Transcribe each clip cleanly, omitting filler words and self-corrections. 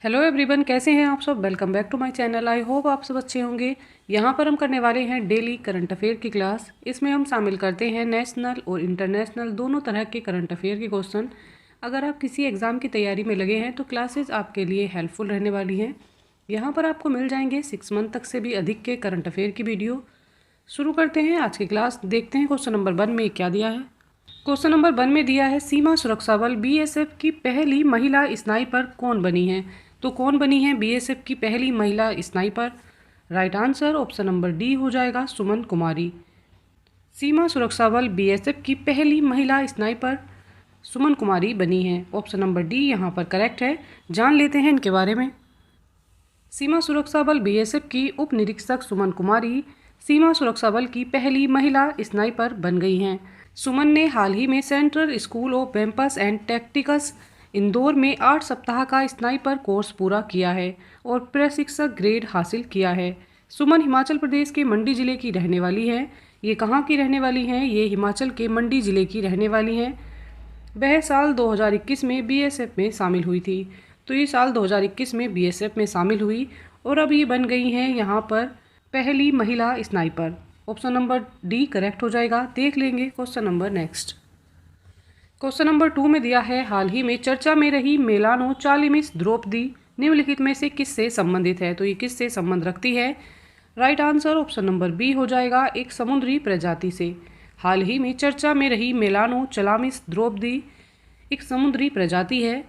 Hello everyone, कैसे हैं आप सब। Welcome back to my channel. I hope आप सब अच्छे होंगे। यहाँ पर हम करने वाले हैं डेली करंट अफेयर की क्लास। इसमें हम शामिल करते हैं नेशनल और इंटरनेशनल दोनों तरह के करंट अफेयर के क्वेश्चन। अगर आप किसी एग्ज़ाम की तैयारी में लगे हैं तो क्लासेस आपके लिए हेल्पफुल रहने वाली हैं। यहाँ पर आपको मिल जाएंगे 6 मंथ तक से भी अधिक के करंट अफेयर की वीडियो। शुरू करते हैं आज की क्लास। देखते हैं क्वेश्चन नंबर 1 में क्या दिया है। क्वेश्चन नंबर 1 में दिया है सीमा सुरक्षा बल बीएसएफ की पहली महिला स्नाइपर कौन बनी है। तो कौन बनी है बीएसएफ की पहली महिला sniper. Right answer option number D हो जाएगा सुमन कुमारी। सीमा सुरक्षा बल बीएसएफ की पहली महिला स्नाइपर सुमन कुमारी बनी है। ऑप्शन नंबर डी यहाँ पर करेक्ट है। जान लेते हैं इनके बारे में। सीमा सुरक्षा बल बीएसएफ की उप निरीक्षक सुमन कुमारी सीमा सुरक्षा बल की पहली महिला स्नाइपर बन गई हैं। सुमन ने हाल ही में सेंट्रल स्कूल ऑफ वेम्पस एंड टैक्टिक्स इंदौर में 8 सप्ताह का स्नाइपर कोर्स पूरा किया है और प्रशिक्षक ग्रेड हासिल किया है। सुमन हिमाचल प्रदेश के मंडी जिले की रहने वाली है। ये कहाँ की रहने वाली हैं? ये हिमाचल के मंडी जिले की रहने वाली हैं। वह साल 2021 में बीएसएफ में शामिल हुई थी। तो ये साल 2021 में बीएसएफ में शामिल हुई और अब ये बन गई हैं यहाँ पर पहली महिला sniper. Option number D correct हो जाएगा। देख लेंगे question number next. Question number 2 में दिया है हाल ही में चर्चा में रही मेलानो चालीमिस द्रौपदी निम्नलिखित में से किससे संबंधित है। तो ये किससे संबंध रखती है। Right answer option number B हो जाएगा एक समुद्री प्रजाति से। हाल ही में चर्चा में रही मेलानो चालीमिस द्रौपदी एक समुद्री प्रजाति है।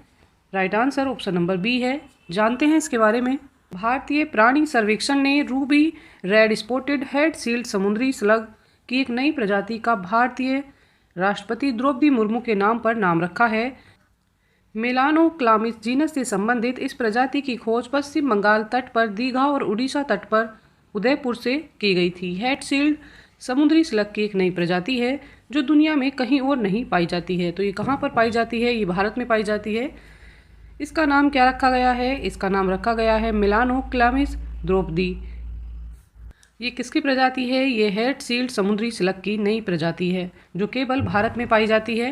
Right answer option number B है। जानते हैं इसके बारे में। भारतीय प्राणी सर्वेक्षण ने ruby red spotted head shield समुद्री स्लग की एक नई प्रजाति का भारतीय राष्ट्रपति द्रौपदी मुर्मू के नाम पर नाम रखा है। मेलानोक्लामिस जीनस से संबंधित इस प्रजाति की खोज पश्चिम बंगाल तट पर दीघा और उड़ीसा तट पर उदयपुर से की गई थी। हेड सील्ड समुद्री स्लग की एक नई प्रजाति है जो दुनिया में कहीं और नहीं पाई जाती है। तो ये कहाँ पर पाई जाती है? ये भारत में पाई जाती है। इसका नाम क्या रखा गया है? इसका नाम रखा गया है मेलानोक्लामिस द्रौपदी। ये किसकी प्रजाति है? ये हेड सील्ड समुद्री स्लग की नई प्रजाति है जो केवल भारत में पाई जाती है।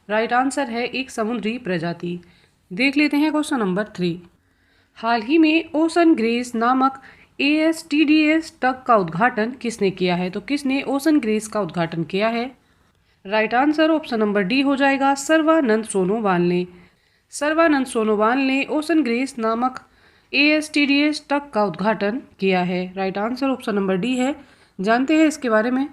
राइट आंसर है एक समुद्री प्रजाति। देख लेते हैं क्वेश्चन नंबर 3। हाल ही में ओशन ग्रेस नामक ASTDS टग का उद्घाटन किसने किया है। तो किसने ओशन ग्रेस का उद्घाटन किया है? Right answer option number D हो जाएगा सर्बानंद सोनोवाल ने। सर्बानंद सोनोवाल ने ओशन ग्रेस नामक ASTDS टग का उद्घाटन किया है। Right answer option number D है। जानते हैं इसके बारे में।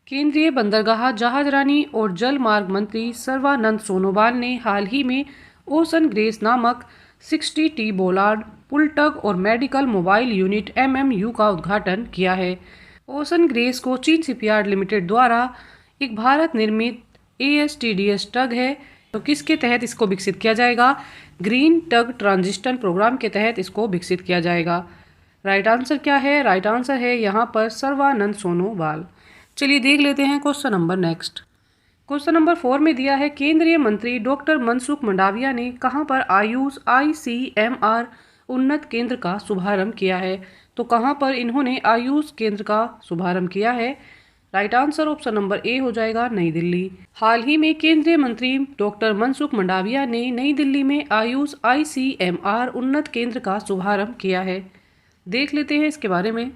केंद्रीय बंदरगाह जहाजरानी और जल मार्ग मंत्री सर्बानंद सोनोवाल ने हाल ही में ओशन ग्रेस नामक 60T बोलार्ड पुल टग और मेडिकल मोबाइल यूनिट MMU का उद्घाटन किया है। ओशन ग्रेस को चीन शिपयार्ड लिमिटेड द्वारा एक भारत निर्मित ASTDS टग है। तो किसके तहत इसको विकसित किया जाएगा? ग्रीन टग ट्रांजिशन प्रोग्राम के तहत इसको विकसित किया जाएगा। राइट आंसर क्या है? राइट आंसर है यहाँ पर सर्बानंद सोनोवाल। चलिए देख लेते हैं question number next. Question number 4 में दिया है केंद्रीय मंत्री डॉक्टर मनसुख मंडाविया ने कहाँ पर आयुष ICMR उन्नत केंद्र का शुभारंभ किया है। तो कहाँ पर इन्होंने आयुष केंद्र का शुभारंभ किया है? Right answer option number A हो जाएगा नई दिल्ली। हाल ही में केंद्रीय मंत्री डॉक्टर मनसुख मंडाविया ने नई दिल्ली में आयुष ICMR उन्नत केंद्र का शुभारंभ किया है। देख लेते हैं इसके बारे में।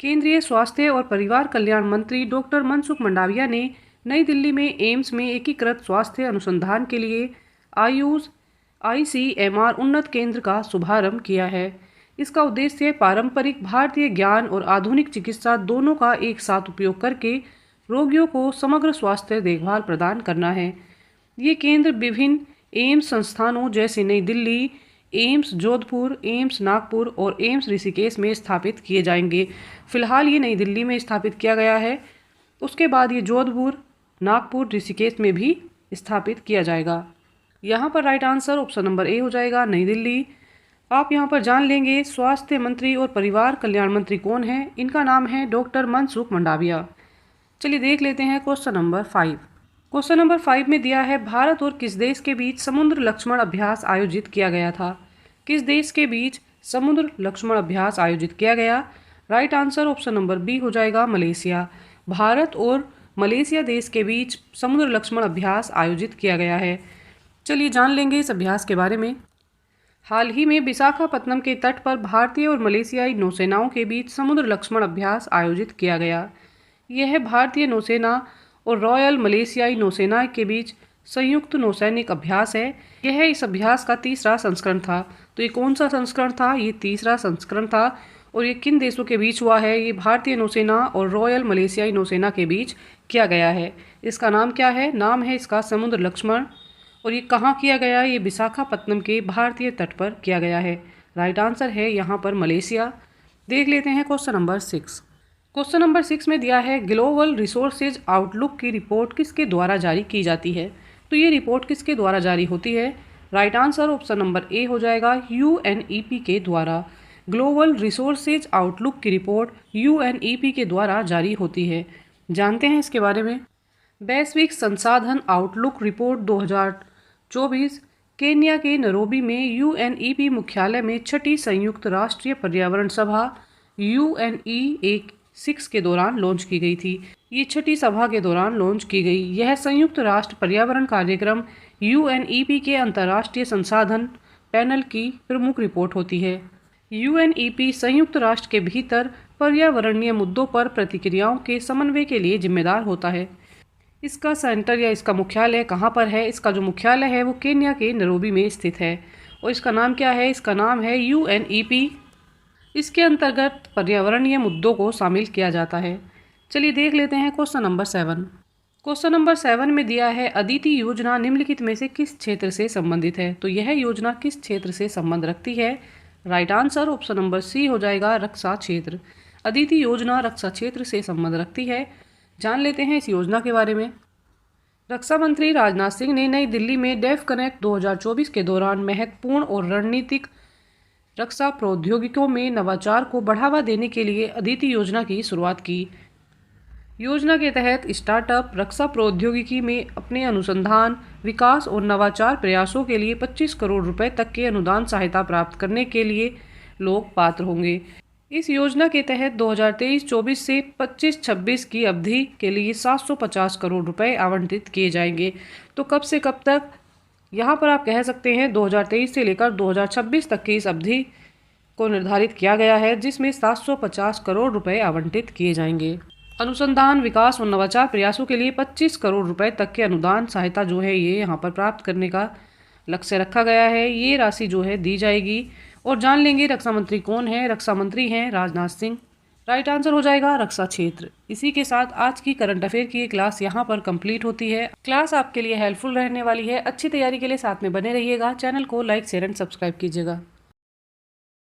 केंद्रीय स्वास्थ्य और परिवार कल्याण मंत्री डॉक्टर मनसुख मंडाविया ने नई दिल्ली में एम्स में एकीकृत स्वास्थ्य अनुसंधान के लिए आयुष ICMR उन्नत केंद्र का शुभारंभ किया है। इसका उद्देश्य पारंपरिक भारतीय ज्ञान और आधुनिक चिकित्सा दोनों का एक साथ उपयोग करके रोगियों को समग्र स्वास्थ्य देखभाल प्रदान करना है। ये केंद्र विभिन्न एम्स संस्थानों जैसे नई दिल्ली, एम्स जोधपुर, एम्स नागपुर और एम्स ऋषिकेश में स्थापित किए जाएंगे। फिलहाल ये नई दिल्ली में स्थापित किया गया है। उसके बाद ये जोधपुर, नागपुर, ऋषिकेश में भी स्थापित किया जाएगा। यहाँ पर right answer option number A हो जाएगा नई दिल्ली। आप यहाँ पर जान लेंगे स्वास्थ्य मंत्री और परिवार कल्याण मंत्री कौन है। इनका नाम है डॉक्टर मनसुख मंडाविया। चलिए देख लेते हैं क्वेश्चन नंबर 5। क्वेश्चन नंबर 5 में दिया है भारत और किस देश के बीच समुद्र लक्ष्मण अभ्यास आयोजित किया गया था। किस देश के बीच समुद्र लक्ष्मण अभ्यास आयोजित किया गया? Right answer option number B हो जाएगा मलेशिया। भारत और मलेशिया देश के बीच समुद्र लक्ष्मण अभ्यास आयोजित किया गया है। चलिए जान लेंगे इस अभ्यास के बारे में। हाल ही में विशाखापत्तनम के तट पर भारतीय और मलेशियाई नौसेनाओं के बीच समुद्र लक्ष्मण अभ्यास आयोजित किया गया। यह भारतीय नौसेना और रॉयल मलेशियाई नौसेना के बीच संयुक्त नौसैनिक अभ्यास है। यह इस अभ्यास का तीसरा संस्करण था। तो ये कौन सा संस्करण था? ये तीसरा संस्करण था। और ये किन देशों के बीच हुआ है? ये भारतीय नौसेना और रॉयल मलेशियाई नौसेना के बीच किया गया है। इसका नाम क्या है? नाम है इसका समुद्र लक्ष्मण। और ये कहाँ किया गया? ये विशाखापत्तनम के भारतीय तट पर किया गया है। राइट आंसर है यहाँ पर मलेशिया। देख लेते हैं क्वेश्चन नंबर 6। क्वेश्चन नंबर 6 में दिया है ग्लोबल रिसोर्सेज आउटलुक की रिपोर्ट किसके द्वारा जारी की जाती है? तो ये रिपोर्ट किसके द्वारा जारी होती है? Right answer option number A हो जाएगा, यूएनईपी के द्वारा। ग्लोबल रिसोर्सेज आउटलुक की रिपोर्ट यूएनईपी के द्वारा जारी होती है। जानते हैं इसके बारे में। वैश्विक संसाधन आउटलुक रिपोर्ट 2024 केन्या के नैरोबी में यूएनईपी मुख्यालय में छठी संयुक्त राष्ट्रीय पर्यावरण सभा UNEA6 के दौरान लॉन्च की गई थी। ये छठी सभा के दौरान लॉन्च की गई। यह संयुक्त राष्ट्र पर्यावरण कार्यक्रम UNEP के अंतर्राष्ट्रीय संसाधन पैनल की प्रमुख रिपोर्ट होती है। UNEP संयुक्त राष्ट्र के भीतर पर्यावरणीय मुद्दों पर प्रतिक्रियाओं के समन्वय के लिए जिम्मेदार होता है। इसका सेंटर या इसका मुख्यालय कहाँ पर है? इसका जो मुख्यालय है वो केन्या के नैरोबी में स्थित है। और इसका नाम क्या है? इसका नाम है UNEP। इसके अंतर्गत पर्यावरणीय मुद्दों को शामिल किया जाता है। चलिए देख लेते हैं क्वेश्चन नंबर 7। क्वेश्चन नंबर 7 में दिया है अदिति योजना निम्नलिखित में से किस क्षेत्र से संबंधित है? तो यह योजना किस क्षेत्र से संबंध रखती है? Right answer option number C हो जाएगा, रक्षा क्षेत्र। अदिति योजना रक्षा क्षेत्र से संबंध रखती है। जान लेते हैं इस योजना के बारे में। रक्षा मंत्री राजनाथ सिंह ने नई दिल्ली में डेफ कनेक्ट 2024 के दौरान महत्वपूर्ण और रणनीतिक रक्षा प्रौद्योगिकियों में नवाचार को बढ़ावा देने के लिए अदिति योजना की शुरुआत की। योजना के तहत स्टार्टअप रक्षा प्रौद्योगिकी में अपने अनुसंधान, विकास और नवाचार प्रयासों के लिए 25 करोड़ रुपए तक के अनुदान सहायता प्राप्त करने के लिए लोग पात्र होंगे। इस योजना के तहत 2023-24 से 25-26 की अवधि के लिए 750 करोड़ रुपए आवंटित किए जाएंगे। तो कब से कब तक? यहाँ पर आप कह सकते हैं 2023 से लेकर 2026 तक की इस अवधि को निर्धारित किया गया है, जिसमें 750 करोड़ रुपए आवंटित किए जाएंगे। अनुसंधान, विकास और नवाचार प्रयासों के लिए 25 करोड़ रुपए तक के अनुदान सहायता जो है ये यहाँ पर प्राप्त करने का लक्ष्य रखा गया है। ये राशि जो है दी जाएगी। और जान लेंगे रक्षा मंत्री कौन है? रक्षा मंत्री हैं राजनाथ सिंह। राइट आंसर हो जाएगा रक्षा क्षेत्र। इसी के साथ आज की करंट अफेयर की क्लास यहाँ पर कंप्लीट होती है। क्लास आपके लिए हेल्पफुल रहने वाली है। अच्छी तैयारी के लिए साथ में बने रहिएगा। चैनल को लाइक, शेयर एंड सब्सक्राइब कीजिएगा।